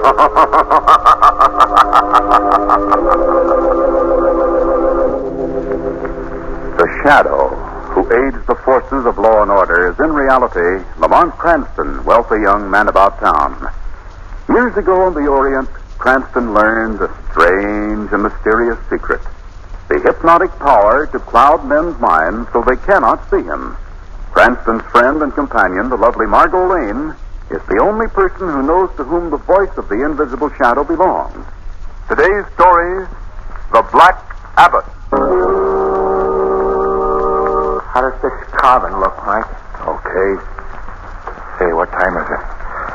The Shadow, who aids the forces of law and order, is in reality Lamont Cranston, wealthy young man about town. Years ago in the Orient, Cranston learned a strange and mysterious secret. The hypnotic power to cloud men's minds so they cannot see him. Cranston's friend and companion, the lovely Margot Lane, is the only person who knows to whom the voice of the invisible shadow belongs. Today's story, The Black Abbot. How does this carving look, Mike? Okay. Say, what time is it?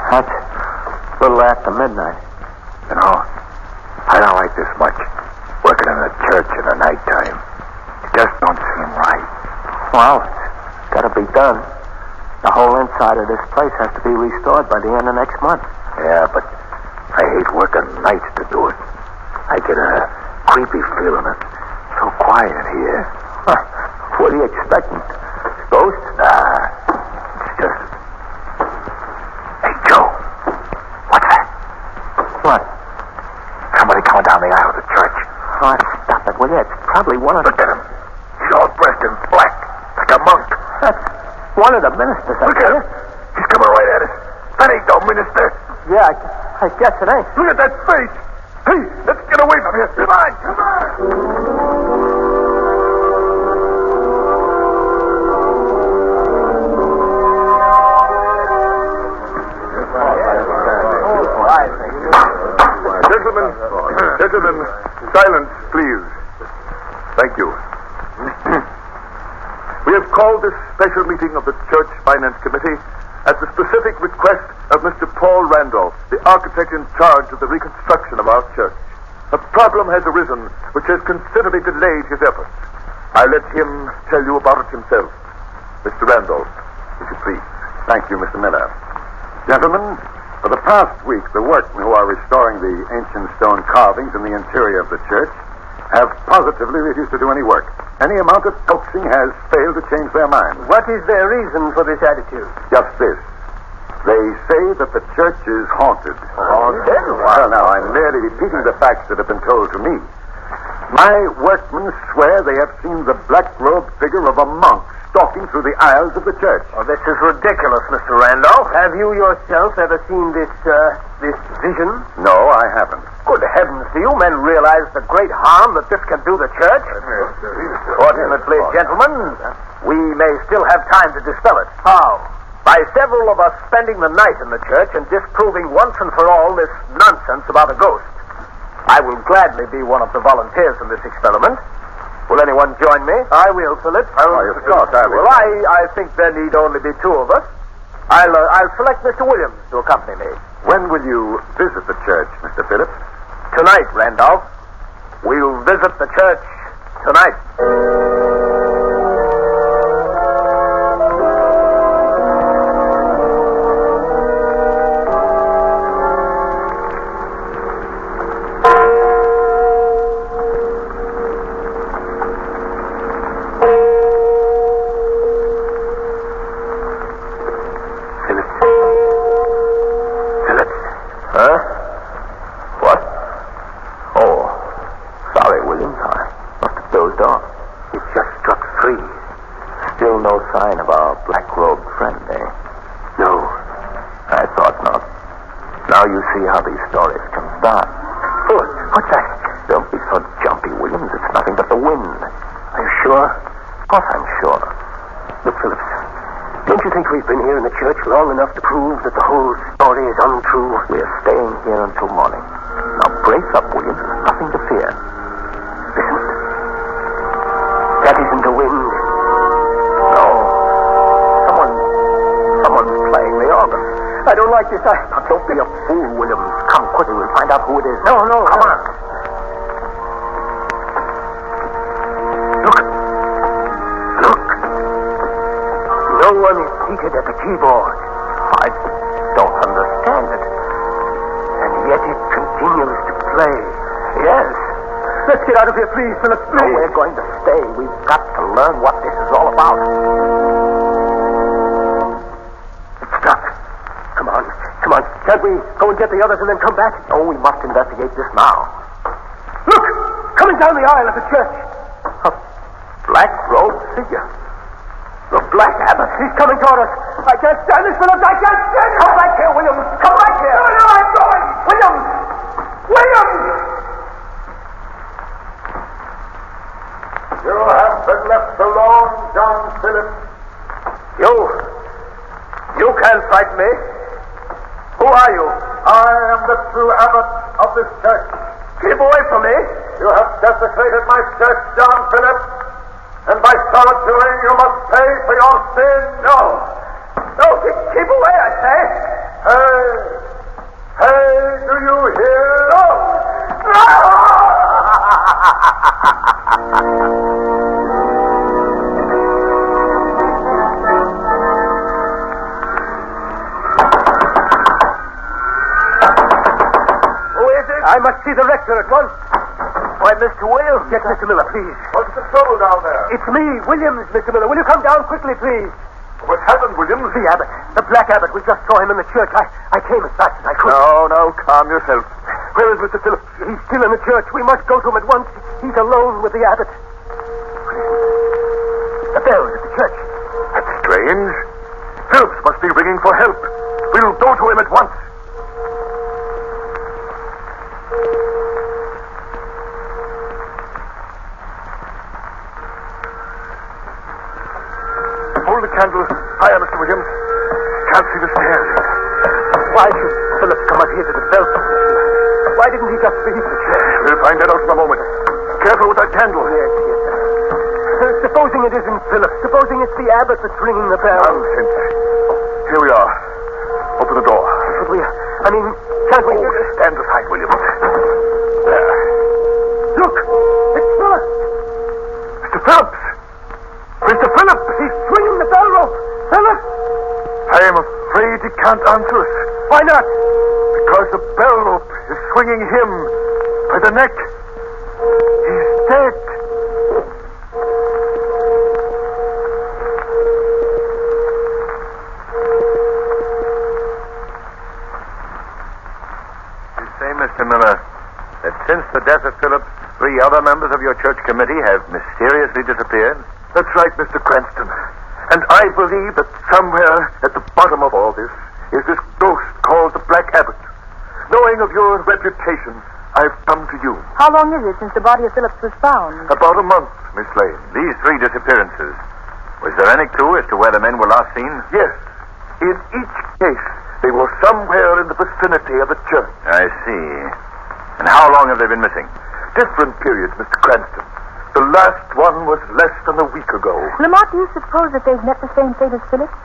That's a little after midnight. You know, I don't like this much. Working in a church in the nighttime. It just don't seem right. Well, it's got to be done. The whole inside of this place has to be restored by the end of next month. Yeah, but I hate working nights to do it. I get a creepy feeling. It's so quiet here. Huh. What are you expecting? Ghosts? Nah, it's just... Hey, Joe. What's that? What? Somebody coming down the aisle of the church. Oh, stop it, will you? It's probably one of Look at him. He's all dressed in black, like a monk. That's one of the ministers. Look at him. He's coming right at us. That ain't no minister. Yeah, I guess it ain't. Look at that face. Hey, let's get away from here. Come on, come on. Gentlemen, silence, please. Thank you. We have called this special meeting of the Church Finance Committee at the specific request of Mr. Paul Randolph, the architect in charge of the reconstruction of our church. A problem has arisen which has considerably delayed his efforts. I'll let him tell you about it himself. Mr. Randolph, if you please. Thank you, Mr. Miller. Gentlemen, for the past week, the workmen who are restoring the ancient stone carvings in the interior of the church have positively refused to do any work. Any amount of coaxing has failed to change their minds. What is their reason for this attitude? Just this. They say that the church is haunted. Haunted? Well, now, I'm merely repeating the facts that have been told to me. My workmen swear they have seen the black-robed figure of a monk stalking through the aisles of the church. Oh, this is ridiculous, Mr. Randolph. Have you yourself ever seen this vision? No, I haven't. Good heavens, do you men realize the great harm that this can do the church? Fortunately, gentlemen, we may still have time to dispel it. How? By several of us spending the night in the church and disproving once and for all this nonsense about a ghost. I will gladly be one of the volunteers in this experiment. Will anyone join me? I will, Philip. Of course, I will. Well, I think there need only be two of us. I'll select Mr. Williams to accompany me. When will you visit the church, Mr. Phillips? Tonight, Randolph. We'll visit the church tonight. Huh? What? Oh, sorry, Williams. I must have dozed off. It just struck 3. Still no sign of our black-robed friend, eh? No, I thought not. Now you see how these stories can start. Oh, what's that? Don't be so jumpy, Williams. It's nothing but the wind. Are you sure? Of course I'm sure. Look, Phillips. Don't you think we've been here in the church long enough to prove that the whole story is untrue? We're staying here until morning. Now brace up, Williams. There's nothing to fear. Listen. That isn't the wind. No. Someone's playing the organ. I don't like this. Now, don't be a fool, Williams. Come quickly. We'll find out who it is. No. Come on. No one is seated at the keyboard. I don't understand it. And yet it continues to play. Yes. Let's get out of here, please, Philip. No, we're going to stay. We've got to learn what this is all about. It stopped. Come on. Can't we go and get the others and then come back? Oh, we must investigate this now. Look! Coming down the aisle of the church. A black-robed figure. The Black Abbot. He's coming toward us. I can't stand this, Phillips. I can't stand it. Come back here, Williams. Come back here. No, I'm going. Williams! Williams! You have been left alone, John Phillips. You can't frighten me. Who are you? I am the true abbot of this church. Keep away from me. You have desecrated my church, John Phillips, and by so doing you must pay for your sin. No, keep away, I say. Hey, do you hear? I must see the rector at once. Why, Mr. Williams. Yes, Mr. Miller, please. What's the trouble down there? It's me, Williams, Mr. Miller. Will you come down quickly, please? What happened, Williams? The abbot. The Black Abbot. We just saw him in the church. I came as fast as I could. No, calm yourself. Where is Mr. Phillips? He's still in the church. We must go to him at once. He's alone with the abbot. The bell at the church. That's strange. Phillips must be ringing for help. We'll go to him at once. Hold the candle higher, Mr. Williams. Can't see the stairs. Why should Phillips come up here to the bell? Why didn't he just leave the church? We'll find that out in a moment. Careful with that candle. Yes. Supposing it isn't Phillips. Supposing it's the abbot that's ringing the bell. Nonsense. Here we are. Open the door. Should we? Can't we? Stand aside, Williams. There. Look! It's Phillips! Mr. Phillips! Mr. Phillips! He's swinging the bell rope! Phillips! I am afraid he can't answer us. Why not? Because the bell rope is swinging him by the neck. He's dead. You say, Mr. Miller, that since the death of Phillips, 3 other members of your church committee have mysteriously disappeared? That's right, Mr. Cranston. And I believe that somewhere at the bottom of all this is this ghost called the Black Abbot. Knowing of your reputation, I've come to you. How long is it since the body of Phillips was found? About a month, Miss Lane. These 3 disappearances. Was there any clue as to where the men were last seen? Yes. In each case, they were somewhere in the vicinity of the church. I see. And how long have they been missing? Different periods, Mr. Cranston. The last one was less than a week ago. Lamont, do you suppose that they've met the same fate as Phillips?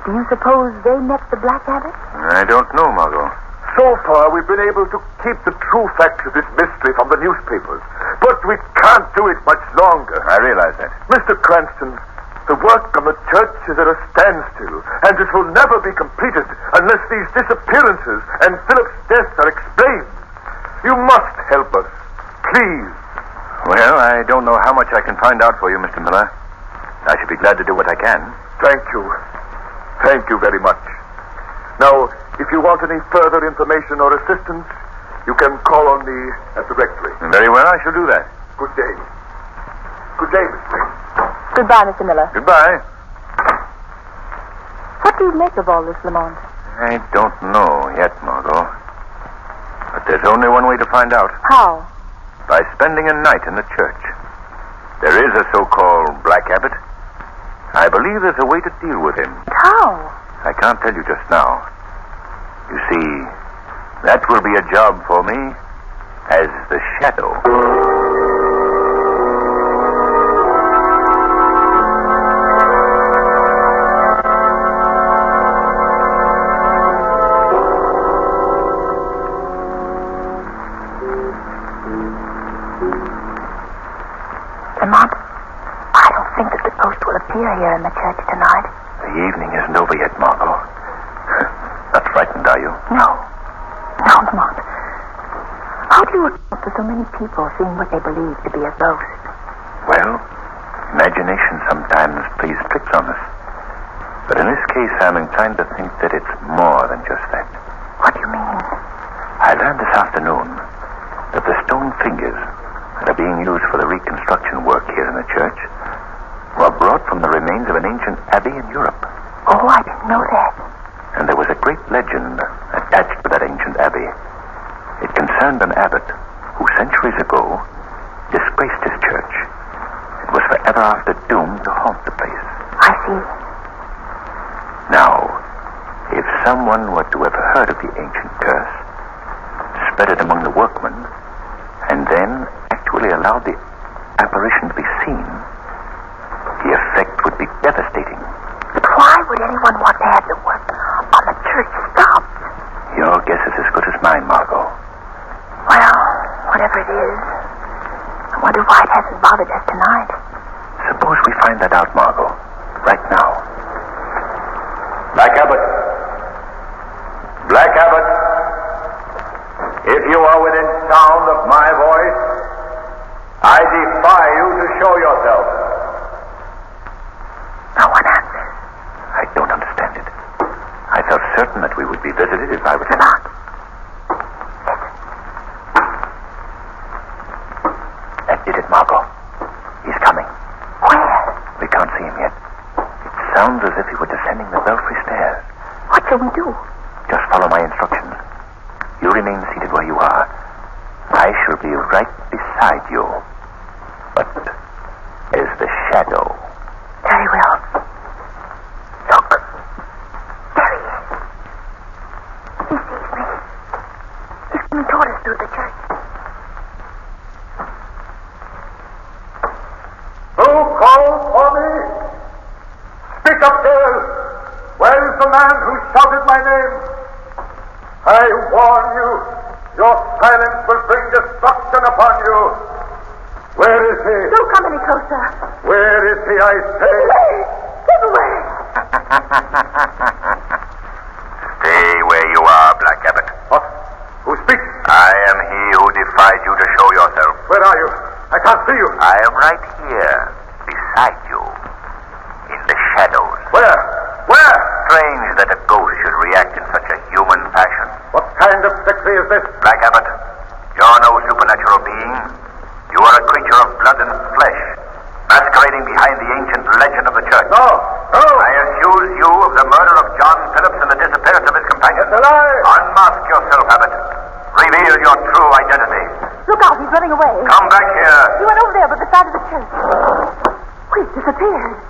Do you suppose they met the Black Abbot? I don't know, Margot. So far, we've been able to keep the true facts of this mystery from the newspapers. But we can't do it much longer. I realize that. Mr. Cranston, the work on the church is at a standstill, and it will never be completed unless these disappearances and Philip's death are explained. You must help us. Please. Well, I don't know how much I can find out for you, Mr. Miller. I should be glad to do what I can. Thank you. Thank you very much. Now, if you want any further information or assistance, you can call on me at the rectory. Very well, I shall do that. Good day. Good day, Miss Lane. Goodbye, Mr. Miller. Goodbye. What do you make of all this, Lamont? I don't know yet, Margot. But there's only one way to find out. How? By spending a night in the church. There is a so-called Black Abbot. I believe there's a way to deal with him. How? I can't tell you just now. You see, that will be a job for me as the Shadow. Lamont, I don't think that the ghost will appear here in the church tonight. The evening isn't over yet, Margot. Not frightened, are you? No, Lamont. How do you account for so many people seeing what they believe to be a ghost? Well, imagination sometimes plays tricks on us. But in this case, I'm inclined to think that it's more than just that. What do you learned this afternoon that the stone figures that are being used for the reconstruction work here in the church were brought from the remains of an ancient abbey in Europe. Oh, I didn't know that. And there was a great legend attached to that ancient abbey. It concerned an abbot who centuries ago disgraced his church and was forever after doomed to haunt the place. I see. Now, if someone were to have heard of the ancient curse, spread it among the workmen, and then actually allowed the apparition to be seen, the effect would be devastating. But why would anyone want to have the work on the church stopped? Your guess is as good as mine, Margot. Well, whatever it is, I wonder why it hasn't bothered us tonight. Suppose we find that out, Margot, right now. Black Abbot. Black Abbot. If you are within sound of my voice, I defy you to show yourself. No one answers. I don't understand it. I felt certain that we would be visited if I was... Lamont. That did it, Margot. He's coming. Where? We can't see him yet. It sounds as if he were descending the belfry stairs. What shall we do? Just follow my instructions. You remain seated where you are. I shall be right beside you. But as the shadow. Very well. Look. There he is. He sees me. He's coming toward us through the church. Who called for me? Speak up, girl. Where is the man who shouted my name? I warn you, your silence will bring destruction upon you. Where is he? Don't come any closer. Where is he, I say? Get away. Stay where you are, Black Abbot. What? Who speaks? I am he who defied you to show yourself. Where are you? I can't see you. I am right here, beside you, in the shadows. Where? Where? Strange that a ghost should react in such a human fashion. What kind of trickery is this? Black Abbot, you're no supernatural being. You are a creature of blood and flesh, masquerading behind the ancient legend of the church. No, no. I accuse you of the murder of John Phillips and the disappearance of his companion. It's a lie. Unmask yourself, Abbot. Reveal your true identity. Look out, he's running away. Come back here. He went over there by the side of the church. He's disappeared.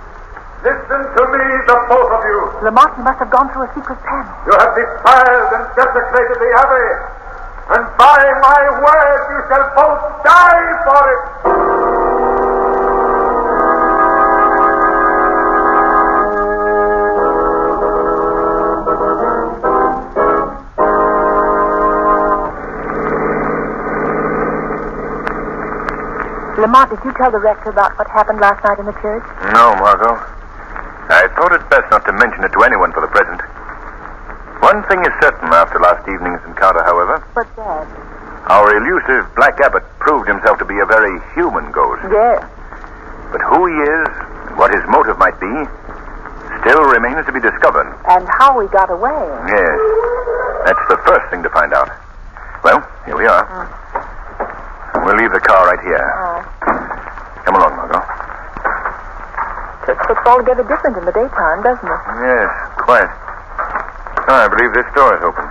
Listen to me, the both of you. Lamont must have gone through a secret panel. You have defiled and desecrated the abbey. And by my word, you shall both die for it. Lamont, did you tell the rector about what happened last night in the church? No, Margot. I thought it best not to mention it to anyone for the present. One thing is certain after last evening's encounter, however. What's that? Our elusive Black Abbot proved himself to be a very human ghost. Yes. But who he is and what his motive might be still remains to be discovered. And how we got away. Yes. That's the first thing to find out. Well, here we are. We'll leave the car right here. Come along, Margot. It looks altogether different in the daytime, doesn't it? Yes, quite. Oh, I believe this door is open.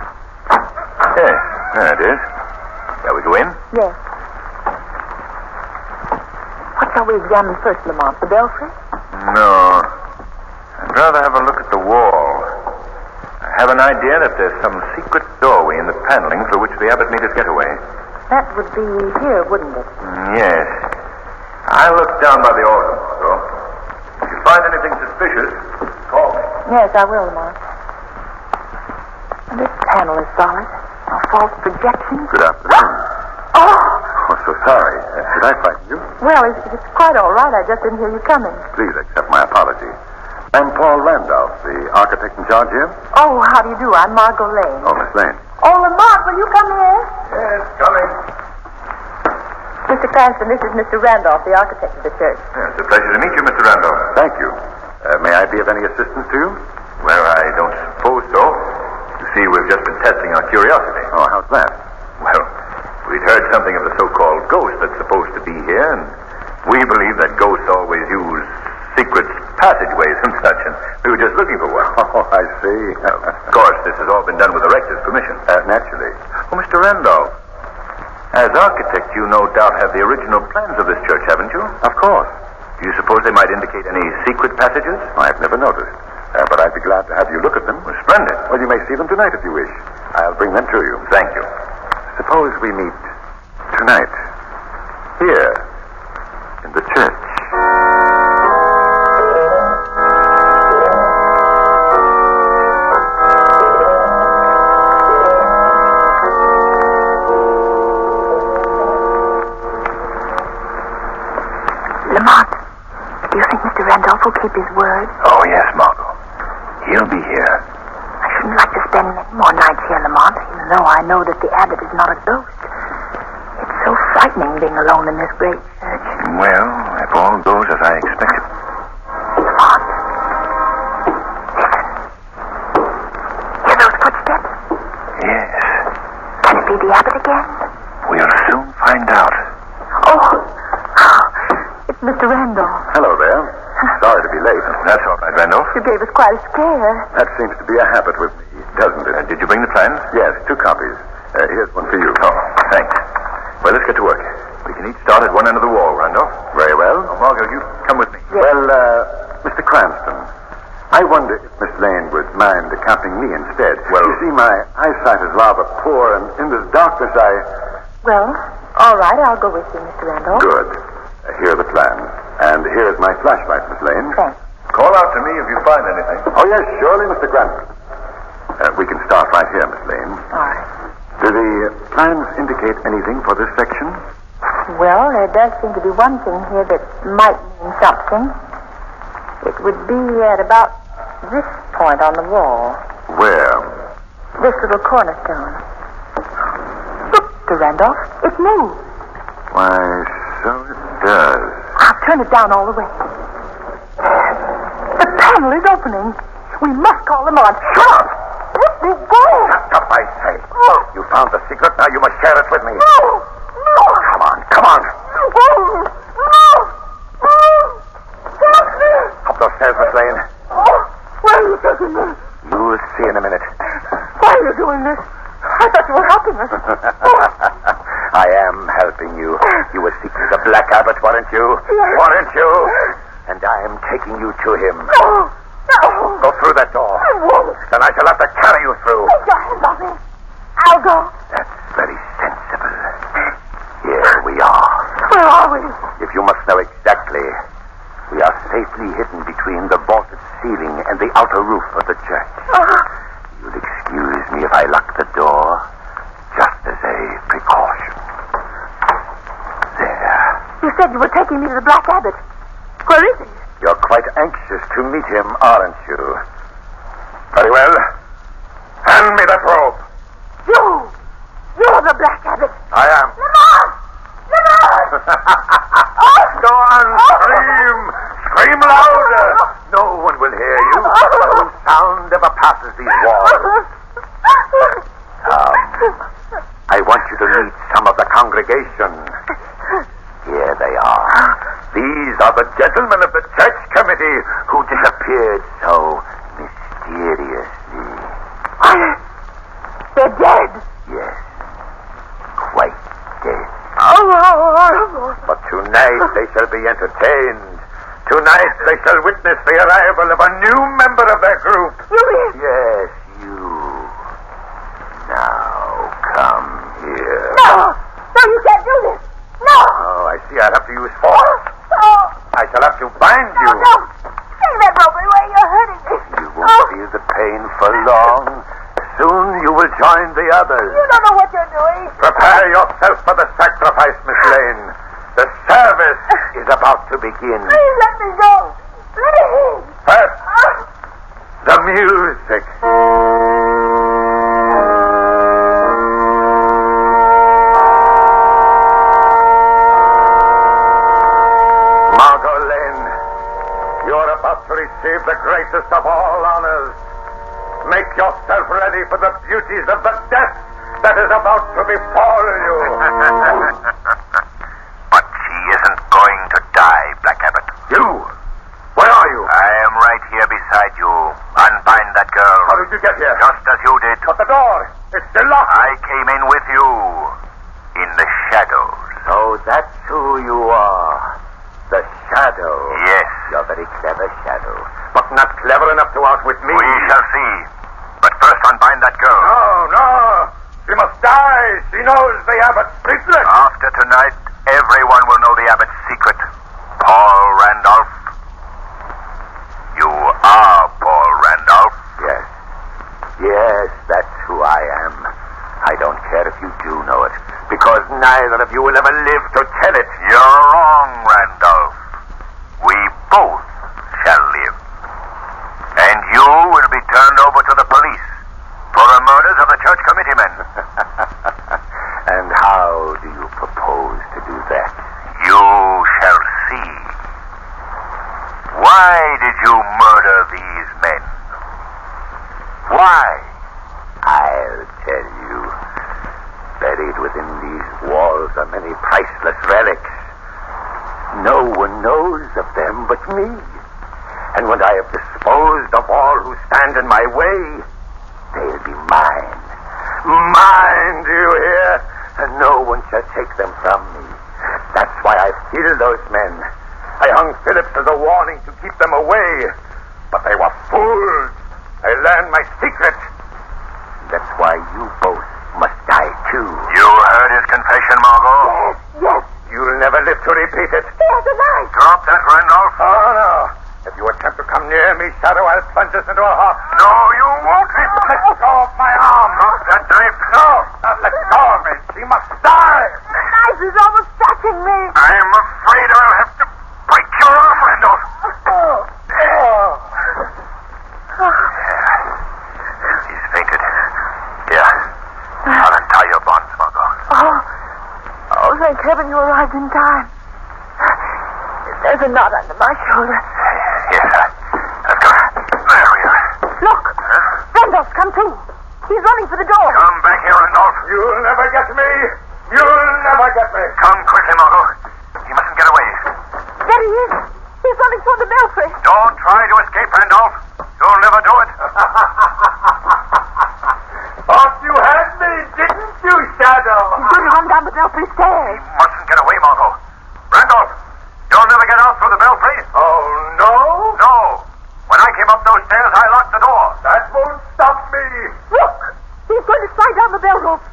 Yes, there it is. Shall we go in? Yes. What shall we examine first, Lamont? The belfry? No. I'd rather have a look at the wall. I have an idea that there's some secret doorway in the paneling through which the abbot made his getaway. That would be here, wouldn't it? Yes. I'll look down by the altar, Margot. If you find anything suspicious, call me. Yes, I will, Lamont. This panel is solid. No false projections. Good afternoon. Oh! So sorry. Did I frighten you? Well, it's quite all right. I just didn't hear you coming. Please accept my apology. I'm Paul Randolph, the architect in charge here. Oh, how do you do? I'm Margot Lane. Oh, Miss Lane. Oh, Lamont, will you come here? Yes, coming. Mr. Cranston, this is Mr. Randolph, the architect of the church. It's a pleasure to meet you, Mr. Randolph. Thank you. May I be of any assistance to you? Well, I don't suppose so. You see, we've just been testing our curiosity. Oh, how's that? something of the so-called ghost that's supposed to be here, and we believe that ghosts always use secret passageways and such, and we were just looking for one. Oh, I see. Of course, this has all been done with the rector's permission. Naturally. Oh, Mr. Randolph, as architect, you no doubt have the original plans of this church, haven't you? Of course. Do you suppose they might indicate any secret passages? I've never noticed. But I'd be glad to have you look at them. Well, splendid. Well, you may see them tonight if you wish. I'll bring them to you. Thank you. Suppose we meet tonight, here, in the church. Lamont, do you think Mr. Randolph will keep his word? Oh, yes, Margot. He'll be here. I shouldn't like to spend many more nights here, Lamont, even though I know that the abbot is not a ghost. It's so frightening being alone in this great church. Well, if all goes as I expected. Lamont, listen. Hear those footsteps? Yes. Can it be the abbot again? We'll soon find out. Oh, it's Mr. Randolph. Hello there. Sorry to be late. That's all right, Randolph. You gave us quite a scare. That seems to be a habit with me, doesn't it? Did you bring the plans? Yes, 2 copies. Here's one for you. Oh, thanks. Well, let's get to work. We can each start at one end of the wall, Randolph. Very well. Oh, Margot, you come with me. Yes. Well, Mr. Cranston, I wonder if Miss Lane would mind accompanying me instead. Well- you see, my eyesight is rather poor, and in this darkness Well, all right, I'll go with you, Mr. Randolph. Good. Here are the plans. And here's my flashlight, Miss Lane. Thanks. Call out to me if you find anything. Oh, yes, surely, Mr. Cranston. We can start right here, Miss Lane. All right. Do the plans indicate anything for this section? Well, there does seem to be one thing here that might mean something. It would be at about this point on the wall. Where? This little cornerstone. Look, Mr. Randolph, it moves. Why, so it does. I'll turn it down all the way. The panel is opening. We must call them on. Shut up! Let me go! Shut up, I say. Oh. You found the secret, now you must share it with me. No! No! Come on, come on. No! No! Stop me! Up those stairs, Miss Lane. Oh, where are you taking me? You'll see in a minute. Why are you doing this? I thought you were helping us. I am helping you. You were seeking the Black Abbot, weren't you? Yes. Weren't you? And I am taking you to him. No! No! Go through that door. I won't. Then I shall have to carry you through. Take your hands off me. I'll go. That's very sensible. Here we are. Where are we? If you must know exactly, we are safely hidden between the vaulted ceiling and the outer roof of the church. You'll excuse me if I lock the door, just as a precaution. There. You said you were taking me to the Black Abbot. Where is he? You're quite anxious to meet him, aren't you? Very well. Hand me that robe. You're the Black Abbot. I am. Lamont! Lamont! Go on, scream! Scream louder! No one will hear you. No sound ever passes these walls. I want you to meet some of the congregation. Here they are. These are the gentlemen of the church committee who disappeared so mysteriously. They're dead. Yes, quite dead. Oh. But tonight they shall be entertained. Tonight they shall witness the arrival of a new member of their group. You mean? Yes, you. Now, come here. No, you can't do this. No. Oh, I see I'll have to use force. Oh. I shall have to bind you. No. Take that rope away. You're hurting me. You won't feel the pain for long. Soon you will join the others. You don't know what you're doing. Prepare yourself for the sacrifice, Miss Lane. The service is about to begin. Please let me go. Please. First, the music. Margot Lane, you're about to receive the greatest of all honors. Make yourself ready for the beauties of the death that is about to befall you. But she isn't going to die, Black Abbot. You? Where are you? I am right here beside you. Unbind that girl. How did you get here? Just as you did. But the door, it's still locked. I came in with you. In the shadows. So that's who you are. The Shadow. Yes. You're a very clever Shadow. But not clever enough to outwit me. We shall see. But first unbind that girl. No. She must die. She knows the Abbot's secret. After tonight, everyone will know the Abbot's secret. Paul Randolph. You are Paul Randolph. Yes, that's who I am. I don't care if you do know it, because neither of you will ever live to tell it. You're wrong, Randolph. We both shall live. And you will be turned over to the police for the murders of the church committeemen. And how do you propose to do that? You shall see. Why did you murder these men? Why? I'll tell you. Buried within these walls are many priceless relics. No one knows of them but me. And when I have disposed of all who stand in my way, they'll be mine. Mine, do you hear? And no one shall take them from me. That's why I killed those men. I hung Phillips as a warning to keep them away. But they were fools. They learned my secret. That's why you both must die too. You heard his confession, Margot? Yes. You'll never live to repeat it. He has a knife. Drop that, Randolph. Oh, no. If you attempt to come near me, Shadow, I'll plunge this into a hop. No, you won't. Let go of my arm. Drop that knife. No, let go of me. She must die. The knife is almost touching me. I'm afraid I'll have to break your arm, Randolph. He's fainted. Here. I'll untie your bonds, Margot. Oh, thank heaven you arrived in time. There's a knot under my shoulder. Yes, I've got it. There we are. Look. Randolph, come too. He's running for the door. Come back here, Randolph. You'll never get me. You'll never get me. Come quickly, Margot. He mustn't get away. There he is. He's running toward the belfry. Don't try to escape, Randolph. You'll never do it. Thought you had me, didn't you, Shadow? He's going to run down the belfry stairs. He mustn't get away, Margot. Randolph, you'll never get out through the belfry. Oh, no? No. When I came up those stairs, I locked the door. That won't stop me. Look. He's going to slide down the bell rope.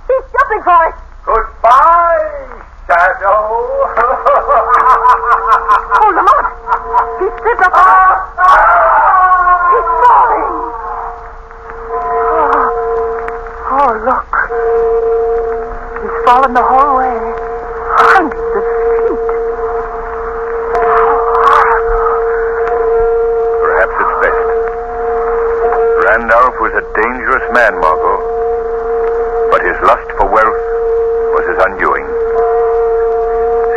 He's jumping for it. Goodbye, Shadow. Oh, Lamont. He slipped up. He's falling. Oh, look. He's fallen the whole way. Hundreds of feet. Perhaps it's best. Randolph was a dangerous man, Margot. But his lust for wealth was his undoing.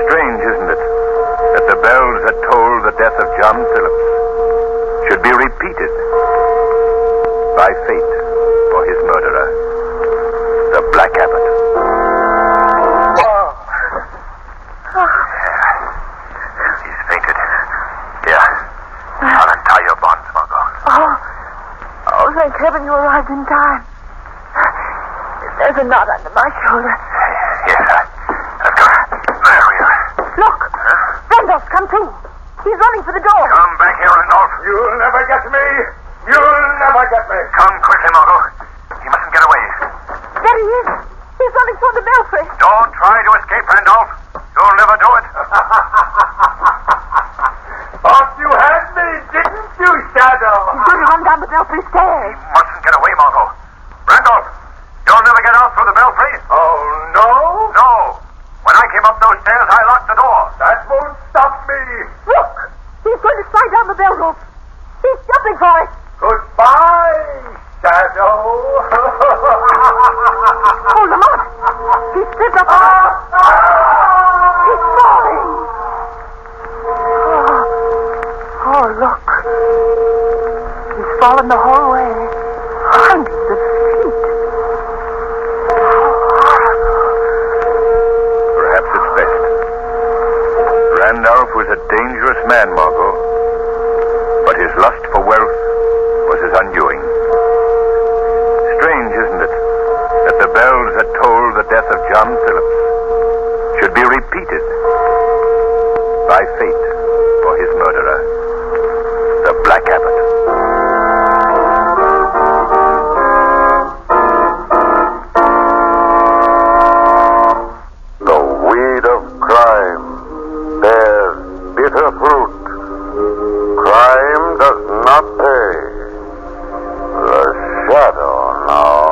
Strange, isn't it, that the bells that tolled the death of John Phillips should be repeated by fate for his murderer, the Black Abbot. He's fainted. Here. I'll untie your bonds, Margot. Oh, thank heaven you arrived in time. There's a knot under my shoulder. Yes, I've got it. There we are. Look. Randolph, come too. He's running for the door. Come back here, Randolph. You'll never get me. You'll never get me. Come quickly, Margot. He mustn't get away. There he is. He's running toward the belfry. Don't try to escape, Randolph. You'll never do it. Thought you had me, didn't you, Shadow? He's going to run down the belfry stairs. Mustn't get away, Margot. Randolph, you'll never get out through the belfry. Oh, no? No. When I came up those stairs, I locked the door. That won't stop me. Look. He's going to slide down the bell rope. He's jumping for it. Goodbye, Shadow. Oh, Lamont. He slipped up. He's falling. Oh, look. He's fallen the whole way. Hundreds of feet. man, Margot. But his lust for wealth was his undoing. Strange, isn't it, that the bells that tolled the death of John Phillips should be repeated by fate for his murderer, the Black Abbot. The weed of crime bears bitter fruit. Crime does not pay. The shadow knows.